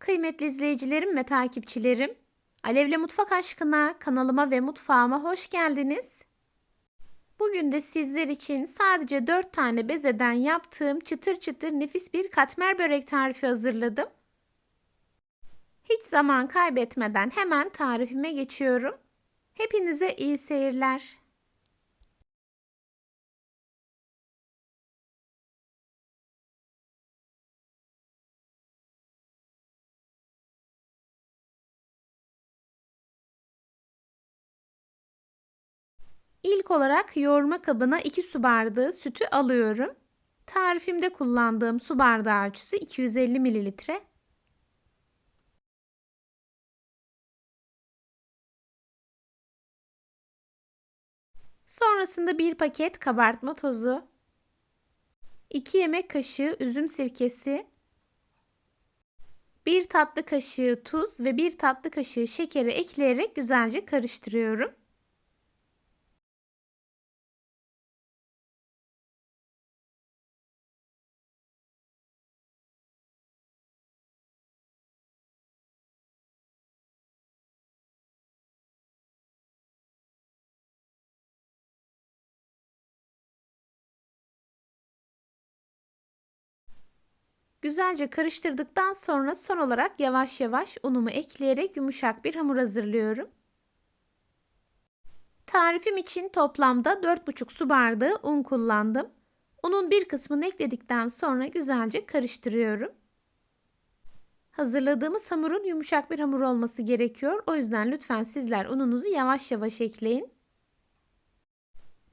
Kıymetli izleyicilerim ve takipçilerim, Alevle Mutfak aşkına kanalıma ve mutfağıma hoş geldiniz. Bugün de sizler için sadece 4 tane bezeden yaptığım çıtır çıtır nefis bir katmer börek tarifi hazırladım. Hiç zaman kaybetmeden hemen tarifime geçiyorum. Hepinize iyi seyirler. İlk olarak yoğurma kabına 2 su bardağı sütü alıyorum. Tarifimde kullandığım su bardağı ölçüsü 250 mililitre. Sonrasında bir paket kabartma tozu, 2 yemek kaşığı üzüm sirkesi, 1 tatlı kaşığı tuz ve 1 tatlı kaşığı şekeri ekleyerek güzelce karıştırıyorum. Güzelce karıştırdıktan sonra son olarak yavaş yavaş unumu ekleyerek yumuşak bir hamur hazırlıyorum. Tarifim için toplamda 4,5 su bardağı un kullandım. Unun bir kısmını ekledikten sonra güzelce karıştırıyorum. Hazırladığımız hamurun yumuşak bir hamur olması gerekiyor. O yüzden lütfen sizler ununuzu yavaş yavaş ekleyin.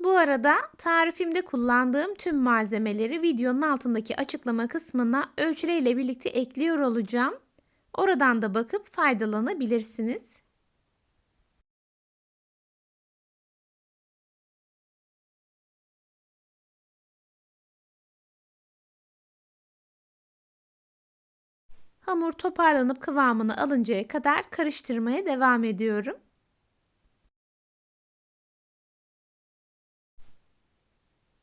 Bu arada tarifimde kullandığım tüm malzemeleri videonun altındaki açıklama kısmına ölçüleriyle birlikte ekliyor olacağım. Oradan da bakıp faydalanabilirsiniz. Hamur toparlanıp kıvamını alıncaya kadar karıştırmaya devam ediyorum.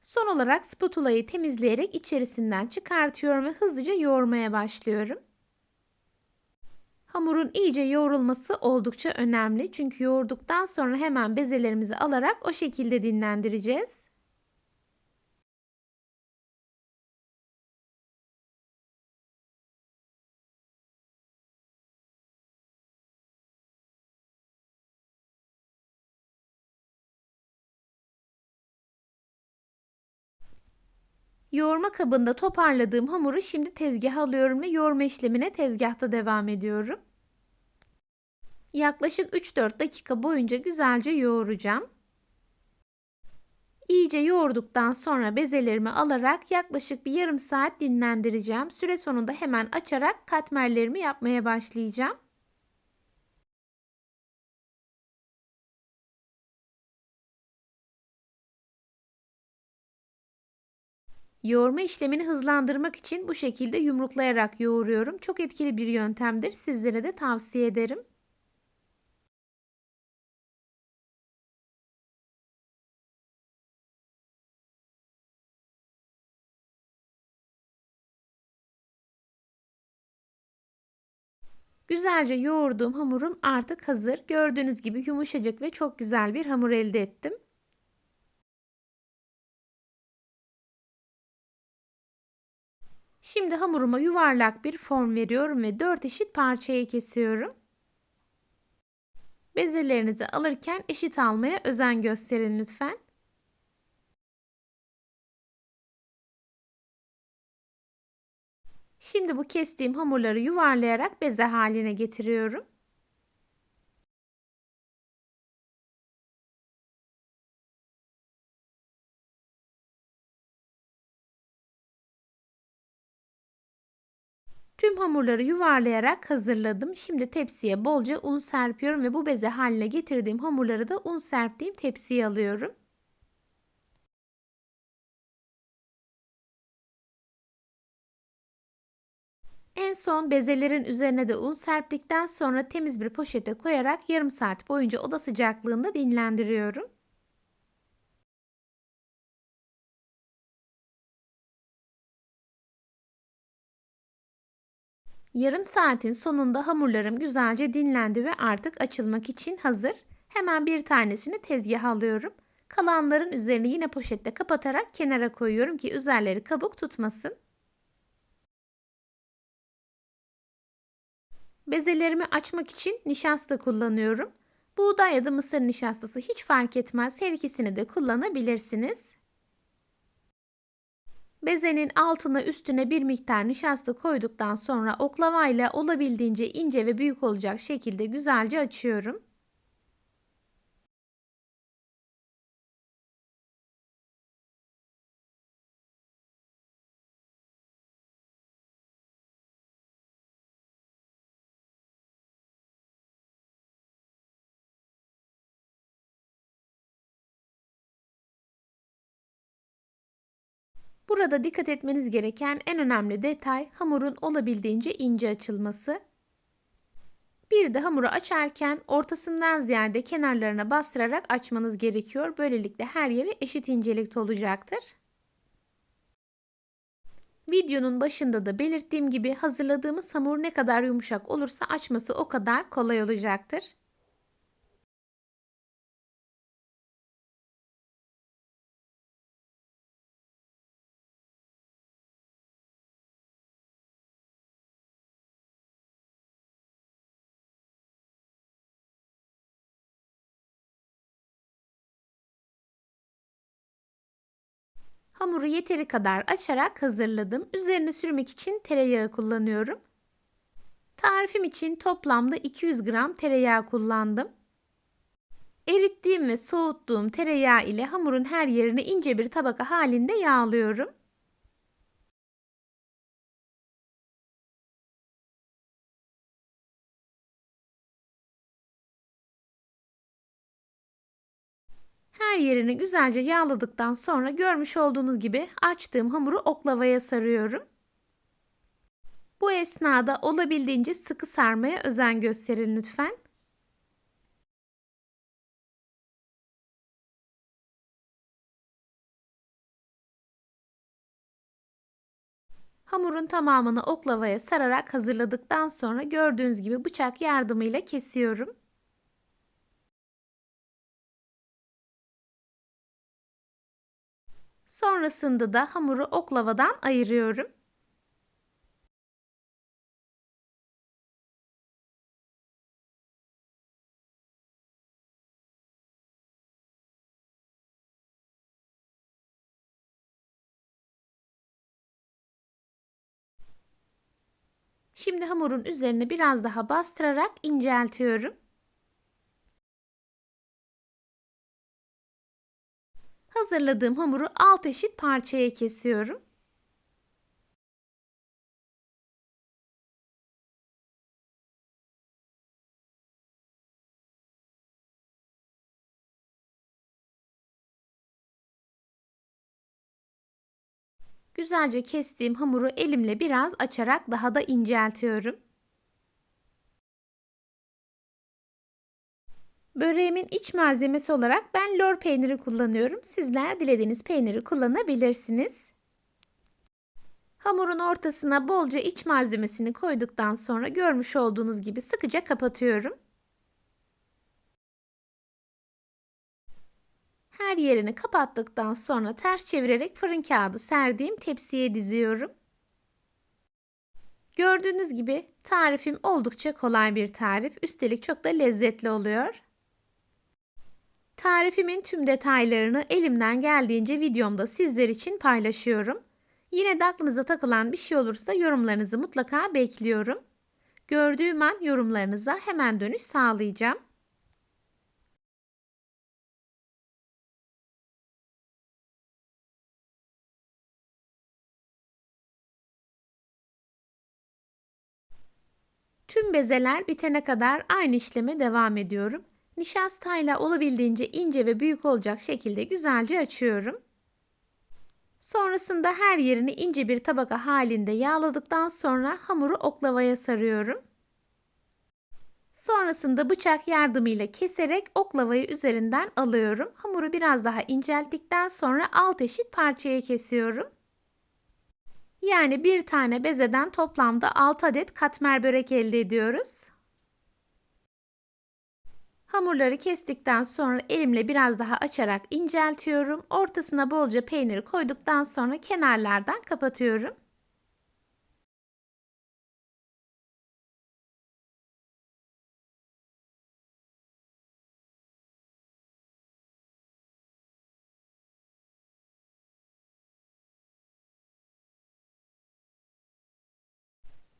Son olarak spatulayı temizleyerek içerisinden çıkartıyorum ve hızlıca yoğurmaya başlıyorum. Hamurun iyice yoğrulması oldukça önemli. Çünkü yoğurduktan sonra hemen bezelerimizi alarak o şekilde dinlendireceğiz. Yoğurma kabında toparladığım hamuru şimdi tezgaha alıyorum ve yoğurma işlemine tezgahta devam ediyorum. Yaklaşık 3-4 dakika boyunca güzelce yoğuracağım. İyice yoğurduktan sonra bezelerimi alarak yaklaşık bir yarım saat dinlendireceğim. Süre sonunda hemen açarak katmerlerimi yapmaya başlayacağım. Yoğurma işlemini hızlandırmak için bu şekilde yumruklayarak yoğuruyorum. Çok etkili bir yöntemdir. Sizlere de tavsiye ederim. Güzelce yoğurduğum hamurum artık hazır. Gördüğünüz gibi yumuşacık ve çok güzel bir hamur elde ettim. Şimdi hamuruma yuvarlak bir form veriyorum ve 4 eşit parçaya kesiyorum. Bezelerinizi alırken eşit almaya özen gösterin lütfen. Şimdi bu kestiğim hamurları yuvarlayarak beze haline getiriyorum. Tüm hamurları yuvarlayarak hazırladım. Şimdi tepsiye bolca un serpiyorum ve bu beze haline getirdiğim hamurları da un serptiğim tepsiye alıyorum. En son bezelerin üzerine de un serptikten sonra temiz bir poşete koyarak yarım saat boyunca oda sıcaklığında dinlendiriyorum. Yarım saatin sonunda hamurlarım güzelce dinlendi ve artık açılmak için hazır. Hemen bir tanesini tezgaha alıyorum. Kalanların üzerini yine poşetle kapatarak kenara koyuyorum ki üzerleri kabuk tutmasın. Bezelerimi açmak için nişasta kullanıyorum. Buğday ya da mısır nişastası hiç fark etmez. Her ikisini de kullanabilirsiniz. Bezenin altına üstüne bir miktar nişasta koyduktan sonra oklavayla olabildiğince ince ve büyük olacak şekilde güzelce açıyorum. Burada dikkat etmeniz gereken en önemli detay hamurun olabildiğince ince açılması. Bir de hamuru açarken ortasından ziyade kenarlarına bastırarak açmanız gerekiyor. Böylelikle her yeri eşit incelikte olacaktır. Videonun başında da belirttiğim gibi hazırladığımız hamur ne kadar yumuşak olursa açması o kadar kolay olacaktır. Hamuru yeteri kadar açarak hazırladım. Üzerine sürmek için tereyağı kullanıyorum. Tarifim için toplamda 200 gram tereyağı kullandım. Erittiğim ve soğuttuğum tereyağı ile hamurun her yerini ince bir tabaka halinde yağlıyorum. Her yerini güzelce yağladıktan sonra görmüş olduğunuz gibi açtığım hamuru oklavaya sarıyorum. Bu esnada olabildiğince sıkı sarmaya özen gösterin lütfen. Hamurun tamamını oklavaya sararak hazırladıktan sonra gördüğünüz gibi bıçak yardımıyla kesiyorum. Sonrasında da hamuru oklavadan ayırıyorum. Şimdi hamurun üzerine biraz daha bastırarak inceltiyorum. Hazırladığım hamuru 6 eşit parçaya kesiyorum. Güzelce kestiğim hamuru elimle biraz açarak daha da inceltiyorum. Böreğimin iç malzemesi olarak ben lor peyniri kullanıyorum. Sizler dilediğiniz peyniri kullanabilirsiniz. Hamurun ortasına bolca iç malzemesini koyduktan sonra görmüş olduğunuz gibi sıkıca kapatıyorum. Her yerini kapattıktan sonra ters çevirerek fırın kağıdı serdiğim tepsiye diziyorum. Gördüğünüz gibi tarifim oldukça kolay bir tarif. Üstelik çok da lezzetli oluyor. Tarifimin tüm detaylarını elimden geldiğince videomda sizler için paylaşıyorum. Yine de aklınıza takılan bir şey olursa yorumlarınızı mutlaka bekliyorum. Gördüğüm an yorumlarınıza hemen dönüş sağlayacağım. Tüm bezeler bitene kadar aynı işleme devam ediyorum. Nişastayla olabildiğince ince ve büyük olacak şekilde güzelce açıyorum. Sonrasında her yerini ince bir tabaka halinde yağladıktan sonra hamuru oklavaya sarıyorum. Sonrasında bıçak yardımıyla keserek oklavayı üzerinden alıyorum. Hamuru biraz daha incelttikten sonra alt eşit parçaya kesiyorum. Yani bir tane bezeden toplamda 6 adet katmer börek elde ediyoruz. Hamurları kestikten sonra elimle biraz daha açarak inceltiyorum. Ortasına bolca peyniri koyduktan sonra kenarlardan kapatıyorum.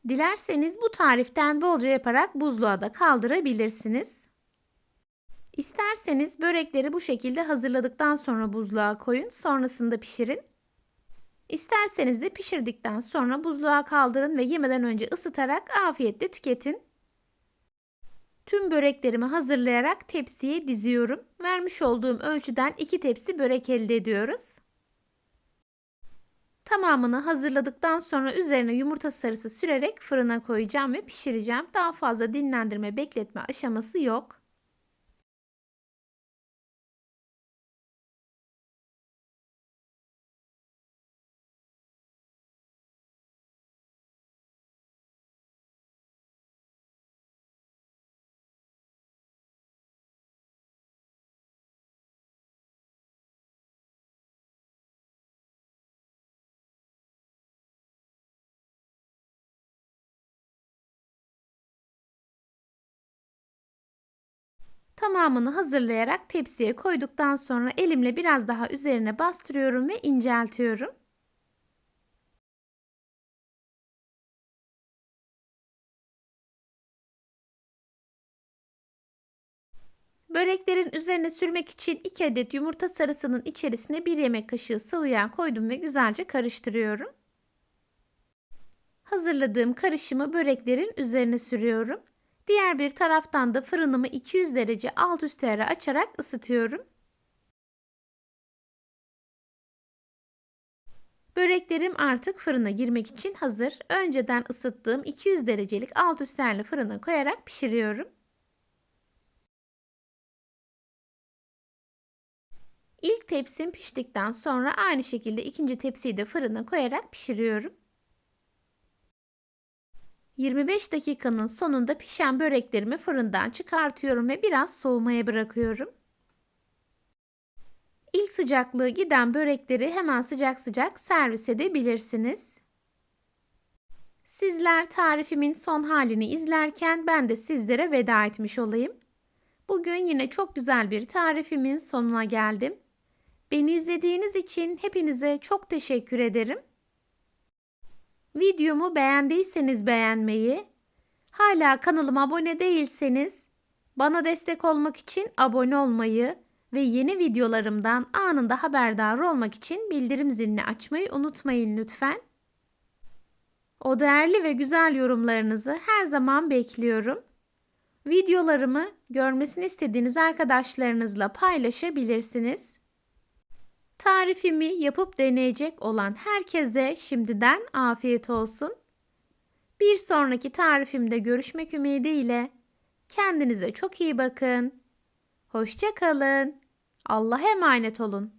Dilerseniz bu tariften bolca yaparak buzluğa da kaldırabilirsiniz. İsterseniz börekleri bu şekilde hazırladıktan sonra buzluğa koyun, sonrasında pişirin. İsterseniz de pişirdikten sonra buzluğa kaldırın ve yemeden önce ısıtarak afiyetle tüketin. Tüm böreklerimi hazırlayarak tepsiye diziyorum. Vermiş olduğum ölçüden 2 tepsi börek elde ediyoruz. Tamamını hazırladıktan sonra üzerine yumurta sarısı sürerek fırına koyacağım ve pişireceğim. Daha fazla dinlendirme, bekletme aşaması yok. Tamamını hazırlayarak tepsiye koyduktan sonra elimle biraz daha üzerine bastırıyorum ve inceltiyorum. Böreklerin üzerine sürmek için 2 adet yumurta sarısının içerisine 1 yemek kaşığı sıvı yağ koydum ve güzelce karıştırıyorum. Hazırladığım karışımı böreklerin üzerine sürüyorum. Diğer bir taraftan da fırınımı 200 derece alt üst ayarı açarak ısıtıyorum. Böreklerim artık fırına girmek için hazır. Önceden ısıttığım 200 derecelik alt üst ayarlı fırına koyarak pişiriyorum. İlk tepsim piştikten sonra aynı şekilde ikinci tepsiyi de fırına koyarak pişiriyorum. 25 dakikanın sonunda pişen böreklerimi fırından çıkartıyorum ve biraz soğumaya bırakıyorum. İlk sıcaklığı giden börekleri hemen sıcak sıcak servis edebilirsiniz. Sizler tarifimin son halini izlerken ben de sizlere veda etmiş olayım. Bugün yine çok güzel bir tarifimin sonuna geldim. Beni izlediğiniz için hepinize çok teşekkür ederim. Videomu beğendiyseniz beğenmeyi, hala kanalıma abone değilseniz bana destek olmak için abone olmayı ve yeni videolarımdan anında haberdar olmak için bildirim zilini açmayı unutmayın lütfen. O değerli ve güzel yorumlarınızı her zaman bekliyorum. Videolarımı görmesini istediğiniz arkadaşlarınızla paylaşabilirsiniz. Tarifimi yapıp deneyecek olan herkese şimdiden afiyet olsun. Bir sonraki tarifimde görüşmek ümidiyle. Kendinize çok iyi bakın. Hoşça kalın. Allah'a emanet olun.